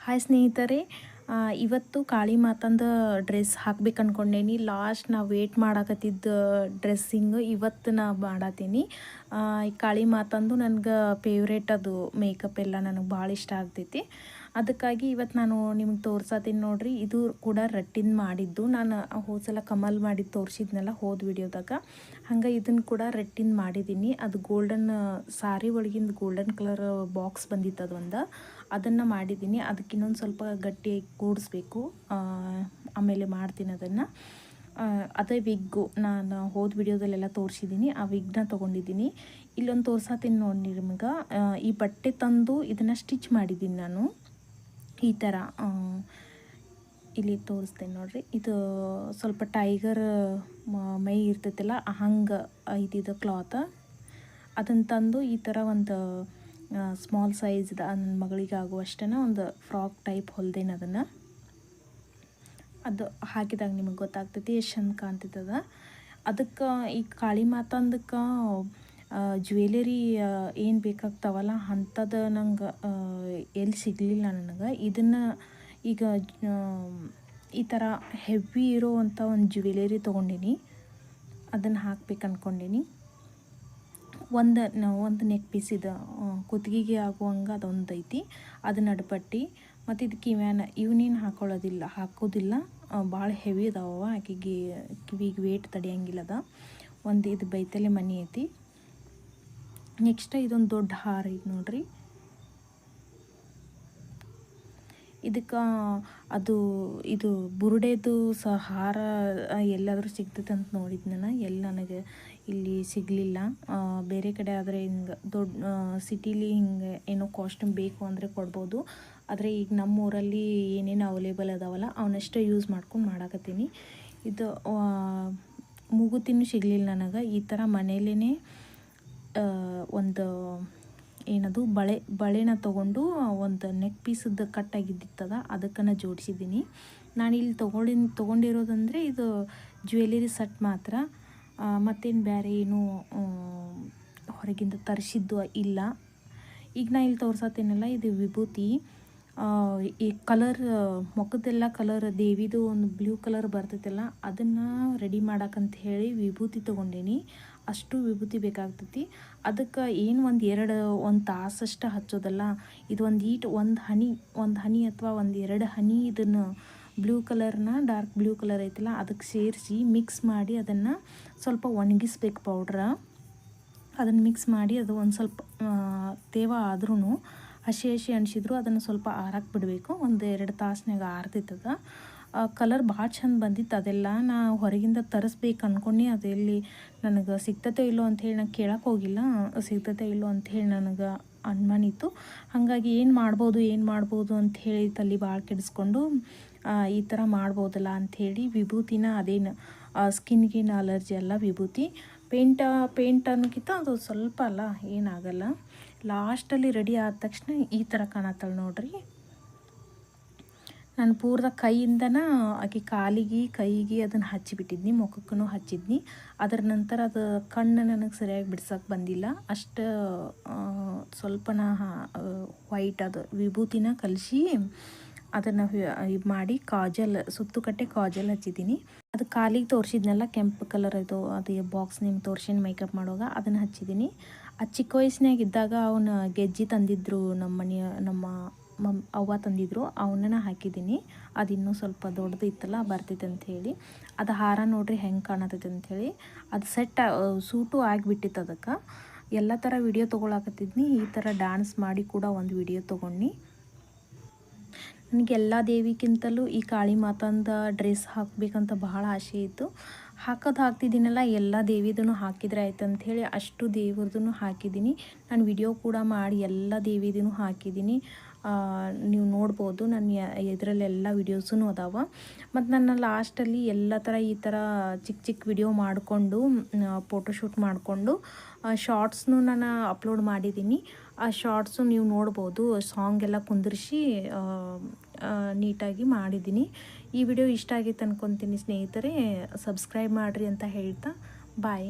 Hi ಸ್ನೇಹಿತರೆ, ಇವತ್ತು Kali ಮಾತಂದು dress ಹಾಕ್ಬೇಕು ಅನ್ಕೊಂಡೇನಿ. ಲಾಸ್ಟ್ ನಾ ವೇಟ್ ಮಾಡಾಕತ್ತಿದ್ದ ಡ್ರೆಸ್ಸಿಂಗ್ ಇವತ್ತು ನಾ ಮಾಡತ್ತೀನಿ. ಈ ಕಾಳಿ ಮಾತಂದು ನನಗೆ ಫೇವ್ರೇಟ್. ಅದು ಮೇಕಪ್ ಎಲ್ಲ ನನಗೆ ಭಾಳ ಇಷ್ಟ ಆಗ್ತೈತಿ. ಅದಕ್ಕಾಗಿ ಇವತ್ತು ನಾನು ನಿಮ್ಗೆ ತೋರ್ಸತ್ತೀನಿ ನೋಡ್ರಿ. ಇದು ಕೂಡ ರಟ್ಟಿಂದ ಮಾಡಿದ್ದು. ನಾನು ಹೋದ್ಸಲ ಕಮಲ್ ಮಾಡಿದ್ದು ತೋರಿಸಿದ್ನಲ್ಲ ಹೋದ ವಿಡಿಯೋದಾಗ, ಹಂಗೆ ಇದನ್ನು ಕೂಡ ರಟ್ಟಿಂದ ಮಾಡಿದ್ದೀನಿ. ಅದು ಗೋಲ್ಡನ್ ಸಾರಿ ಒಳಗಿಂದ ಗೋಲ್ಡನ್ ಕಲರ್ ಬಾಕ್ಸ್ ಬಂದಿತ್ತು, ಅದೊಂದು ಅದನ್ನು ಮಾಡಿದ್ದೀನಿ. ಅದಕ್ಕೆ ಇನ್ನೊಂದು ಸ್ವಲ್ಪ ಗಟ್ಟಿಯಾಗಿ ಕೂಡಿಸ್ಬೇಕು, ಆಮೇಲೆ ಮಾಡ್ತೀನಿ ಅದನ್ನು. ಅದೇ ವಿಗ್ಗು ನಾನು ಹೋದ ವಿಡಿಯೋದಲ್ಲೆಲ್ಲ ತೋರಿಸಿದ್ದೀನಿ. ಆ ವಿಗ್ನ ತೊಗೊಂಡಿದ್ದೀನಿ. ಇಲ್ಲೊಂದು ತೋರ್ಸತ್ತೀನಿ ನೋಡಿ ನಿಮ್ಗೆ. ಈ ಬಟ್ಟೆ ತಂದು ಇದನ್ನು ಸ್ಟಿಚ್ ಮಾಡಿದ್ದೀನಿ ನಾನು ಈ ಥರ. ಇಲ್ಲಿ ತೋರಿಸ್ತೇನೆ ನೋಡಿರಿ. ಇದು ಸ್ವಲ್ಪ ಟೈಗರ್ ಮೈ ಇರ್ತೈತಿಲ್ಲ, ಹಂಗೆ ಇದಿದ್ದು ಕ್ಲಾತ್. ಅದನ್ನು ತಂದು ಈ ಥರ ಒಂದು ಸ್ಮಾಲ್ ಸೈಜ್ದ ನನ್ನ ಮಗಳಿಗೆ ಆಗುವಷ್ಟನ್ನು ಒಂದು ಫ್ರಾಕ್ ಟೈಪ್ ಹೊಲ್ದೇನೆ. ಅದನ್ನು ಅದು ಹಾಕಿದಾಗ ನಿಮಗೆ ಗೊತ್ತಾಗ್ತೈತಿ ಎಷ್ಟು ಚಂದ ಕಾಣ್ತೈತದ. ಅದಕ್ಕೆ ಈ ಕಾಳಿ ಮಾತಂದಕ್ಕೆ ಜ್ಯುವೆಲರಿ ಏನು ಬೇಕಾಗ್ತಾವಲ್ಲ ಅಂಥದ್ದು ನಂಗೆ ಎಲ್ಲಿ ಸಿಗಲಿಲ್ಲ ನನಗೆ. ಇದನ್ನು ಈಗ ಈ ಥರ ಹೆವಿ ಇರೋ ಅಂಥ ಒಂದು ಜ್ಯುವೆಲರಿ ತೊಗೊಂಡಿನಿ. ಅದನ್ನು ಹಾಕ್ಬೇಕು ಅಂದ್ಕೊಂಡೀನಿ. ಒಂದು ನೆಕ್ ಪೀಸ್ ಇದು ಕುತ್ತಿಗೆಗೆ ಆಗುವಂಗೆ ಅದೊಂದು ಐತಿ, ಅದು ನಡುಪಟ್ಟಿ. ಮತ್ತು ಇದು ಇವನೇನು ಹಾಕೋದಿಲ್ಲ, ಭಾಳ ಹೆವಿ ಅದಾವ. ಆಕೆಗೆ ಕಿವಿಗೆ ವೇಟ್ ತಡೆಯಂಗಿಲ್ಲದ. ಒಂದು ಇದು ಬೈತಲೆ ಮನಿ ಐತಿ. ನೆಕ್ಸ್ಟ್ ಇದೊಂದು ದೊಡ್ಡ ಹಾರ ಐತಿ ನೋಡ್ರಿ. ಇದಕ್ಕೆ ಇದು ಬುರುಡೆದು ಹಾರ ಎಲ್ಲಾದರೂ ಸಿಗ್ತೈತೆ ಅಂತ ನೋಡಿದ್ದು ನಾನು. ಎಲ್ಲಿ ನನಗೆ ಇಲ್ಲಿ ಸಿಗಲಿಲ್ಲ. ಬೇರೆ ಕಡೆ ಆದರೆ ಹಿಂಗೆ ದೊಡ್ಡ ಸಿಟೀಲಿ ಹಿಂಗೆ ಏನೋ ಕಾಸ್ಟ್ಯೂಮ್ ಬೇಕು ಅಂದರೆ ಕೊಡ್ಬೋದು. ಆದರೆ ಈಗ ನಮ್ಮೂರಲ್ಲಿ ಏನೇನು ಅವೈಲೇಬಲ್ ಅದಾವಲ್ಲ ಅವನ್ನಷ್ಟೇ ಯೂಸ್ ಮಾಡ್ಕೊಂಡು ಮಾಡಾಕತ್ತೀನಿ. ಇದು ಮೂಗುತಿನೂ ಸಿಗಲಿಲ್ಲ ನನಗೆ. ಈ ಥರ ಮನೇಲೇ ಒಂದು ಏನದು ಬಳೆನ ತೊಗೊಂಡು ಒಂದು ನೆಕ್ ಪೀಸದ್ದು ಕಟ್ಟಾಗಿದ್ದಿತ್ತದ ಅದಕ್ಕನ್ನು ಜೋಡಿಸಿದ್ದೀನಿ. ನಾನಿಲ್ಲಿ ತೊಗೊಂಡಿರೋದಂದರೆ ಇದು ಜ್ಯುವೆಲರಿ ಸೆಟ್ ಮಾತ್ರ. ಮತ್ತೇನು ಬೇರೆ ಏನು ಹೊರಗಿಂದ ತರಿಸಿದ್ದು ಇಲ್ಲ. ಈಗ ನಾ ಇಲ್ಲಿ ತೋರ್ಸತ್ತೇನಲ್ಲ, ಇದು ವಿಭೂತಿ. ಈ ಕಲರ್ ಮುಖದ್ದೆಲ್ಲ ಕಲರ್ ದೇವಿದು ಒಂದು ಬ್ಲೂ ಕಲರ್ ಬರ್ತೈತಲ್ಲ, ಅದನ್ನು ರೆಡಿ ಮಾಡಕ್ಕಂತ ಹೇಳಿ ವಿಭೂತಿ ತೊಗೊಂಡೇನಿ. ಅಷ್ಟು ವಿಭೂತಿ ಬೇಕಾಗ್ತೈತಿ. ಅದಕ್ಕೆ ಏನು ಒಂದು ತಾಸಷ್ಟು ಹಚ್ಚೋದಲ್ಲ. ಇದು ಒಂದು ಹನಿ ಅಥವಾ ಒಂದು 2 ಹನಿ ಇದನ್ನು ಬ್ಲೂ ಕಲರ್ನ ಡಾರ್ಕ್ ಬ್ಲೂ ಕಲರ್ ಐತಲ್ಲ ಅದಕ್ಕೆ ಸೇರಿಸಿ ಮಿಕ್ಸ್ ಮಾಡಿ ಅದನ್ನು ಸ್ವಲ್ಪ ಒಣಗಿಸ್ಬೇಕು ಪೌಡ್ರ. ಅದನ್ನು ಮಿಕ್ಸ್ ಮಾಡಿ ಅದು ಒಂದು ಸ್ವಲ್ಪ ತೇವ ಆದ್ರೂ ಹಸಿ ಅನಿಸಿದ್ರು ಅದನ್ನು ಸ್ವಲ್ಪ ಆರಕ್ಕೆ ಬಿಡಬೇಕು. 1-2 ತಾಸ್ನಾಗ ಆರ್ತೈತದ. ಕಲರ್ ಭಾಳ ಚಂದ ಬಂದಿತ್ತು. ಅದೆಲ್ಲ ನಾ ಹೊರಗಿಂದ ತರಿಸ್ಬೇಕು ಅಂದ್ಕೊಂಡು ಅದೆಲ್ಲಿ ನನಗೆ ಸಿಗ್ತೈತೋ ಇಲ್ಲೋ ಅಂಥೇಳಿ ನಾನು ಕೇಳಕ್ಕೆ ಹೋಗಿಲ್ಲ. ಸಿಗ್ತೈತೋ ಇಲ್ಲೋ ಅಂಥೇಳಿ ನನಗೆ ಅನುಮಾನ ಇತ್ತು. ಹಾಗಾಗಿ ಏನು ಮಾಡ್ಬೋದು ಅಂಥೇಳಿ ತಲೆ ಭಾಳ ಕೆಡಿಸ್ಕೊಂಡು ಈ ಥರ ಮಾಡ್ಬೋದಲ್ಲ ಅಂಥೇಳಿ ವಿಭೂತಿನ ಅದೇನು ಸ್ಕಿನ್ಗೇನು ಅಲರ್ಜಿ ಅಲ್ಲ ವಿಭೂತಿ. ಪೇಂಟ್ ಅನ್ನೋಕ್ಕಿಂತ ಅದು ಸ್ವಲ್ಪ ಅಲ್ಲ, ಏನಾಗಲ್ಲ. ಲಾಸ್ಟಲ್ಲಿ ರೆಡಿ ಆದ ತಕ್ಷಣ ಈ ಥರ ಕಾಣತ್ತಲ್ಲ ನೋಡ್ರಿ. ನಾನು ಪೂರ್ದ ಕೈಯಿಂದನ ಆಕೆ ಕೈಗೆ ಅದನ್ನು ಹಚ್ಚಿಬಿಟ್ಟಿದ್ನಿ, ಮುಖಕ್ಕೂ ಹಚ್ಚಿದ್ನಿ. ಅದರ ನಂತರ ಅದು ಕಣ್ಣು ನನಗೆ ಸರಿಯಾಗಿ ಬಿಡ್ಸೋಕೆ ಬಂದಿಲ್ಲ. ಅಷ್ಟು ಸ್ವಲ್ಪನ ವೈಟ್ ಅದು ವಿಭೂತಿನ ಕಲಿಸಿ ಅದನ್ನು ಮಾಡಿ ಸುತ್ತುಕಟ್ಟೆ ಕಾಜಲ್ ಹಚ್ಚಿದ್ದೀನಿ. ಅದು ಕಾಲಿಗೆ ತೋರಿಸಿದ್ನಲ್ಲ ಕೆಂಪು ಕಲರ್ ಅದು ಬಾಕ್ಸ್ ನಿಮ್ಗೆ ತೋರಿಸಿನ ಮೇಕಪ್ ಮಾಡುವಾಗ ಅದನ್ನು ಹಚ್ಚಿದ್ದೀನಿ. ಆ ಚಿಕ್ಕ ವಯಸ್ಸಿನಾಗಿದ್ದಾಗ ಅವನು ಗೆಜ್ಜೆ ತಂದಿದ್ರು, ನಮ್ಮ ಅವ್ವ ತಂದಿದ್ರು, ಅವನ್ನ ಹಾಕಿದ್ದೀನಿ. ಅದು ಇನ್ನೂ ಸ್ವಲ್ಪ ದೊಡ್ಡದು ಇತ್ತಲ್ಲ ಬರ್ತೈತೆ ಅಂಥೇಳಿ. ಅದು ಹಾರ ನೋಡ್ರಿ ಹೆಂಗೆ ಕಾಣತೈತೆ ಅಂಥೇಳಿ. ಅದು ಸೂಟು ಆಗಿಬಿಟ್ಟಿತ್ತು. ಅದಕ್ಕೆ ಎಲ್ಲ ಥರ ವಿಡಿಯೋ ತೊಗೊಳಕತ್ತಿದ್ನಿ. ಈ ಥರ ಡ್ಯಾನ್ಸ್ ಮಾಡಿ ಕೂಡ ಒಂದು ವಿಡಿಯೋ ತೊಗೊಂಡು ನನಗೆಲ್ಲ ದೇವಿಗಿಂತಲೂ ಈ ಕಾಳಿ ಮಾತಂದ ಡ್ರೆಸ್ ಹಾಕಬೇಕಂತ ಭಾಳ ಆಸೆ ಇತ್ತು. ಹಾಕ್ತಿದ್ದೀನಲ್ಲ, ಎಲ್ಲ ದೇವಿದೂ ಹಾಕಿದ್ರೆ ಆಯ್ತು ಅಂಥೇಳಿ ಅಷ್ಟು ದೇವ್ರದ್ದು ಹಾಕಿದ್ದೀನಿ. ನಾನು ವಿಡಿಯೋ ಕೂಡ ಮಾಡಿ ಎಲ್ಲ ದೇವಿದೂ ಹಾಕಿದ್ದೀನಿ. ನೀವು ನೋಡ್ಬೋದು. ನನ್ನ ಇದರಲ್ಲೆಲ್ಲ ವಿಡಿಯೋಸೂ ಅದಾವ. ಮತ್ತು ನನ್ನ ಲಾಸ್ಟಲ್ಲಿ ಎಲ್ಲ ಥರ ಈ ಥರ ಚಿಕ್ಕ ವಿಡಿಯೋ ಮಾಡಿಕೊಂಡು ಫೋಟೋಶೂಟ್ ಮಾಡಿಕೊಂಡು ಶಾರ್ಟ್ಸ್ನು ನಾನು ಅಪ್ಲೋಡ್ ಮಾಡಿದ್ದೀನಿ. ಆ ಶಾರ್ಟ್ಸು ನೀವು ನೋಡ್ಬೋದು. ಸಾಂಗ್ ಎಲ್ಲ ಕುಂದಿರಿಸಿ ನೀಟಾಗಿ ಮಾಡಿದ್ದೀನಿ. ಈ ವಿಡಿಯೋ ಇಷ್ಟ ಆಗಿತ್ತು ಅನ್ಕೊತೀನಿ ಸ್ನೇಹಿತರೆ. ಸಬ್ಸ್ಕ್ರೈಬ್ ಮಾಡಿರಿ ಅಂತ ಹೇಳ್ತಾ ಬಾಯ್.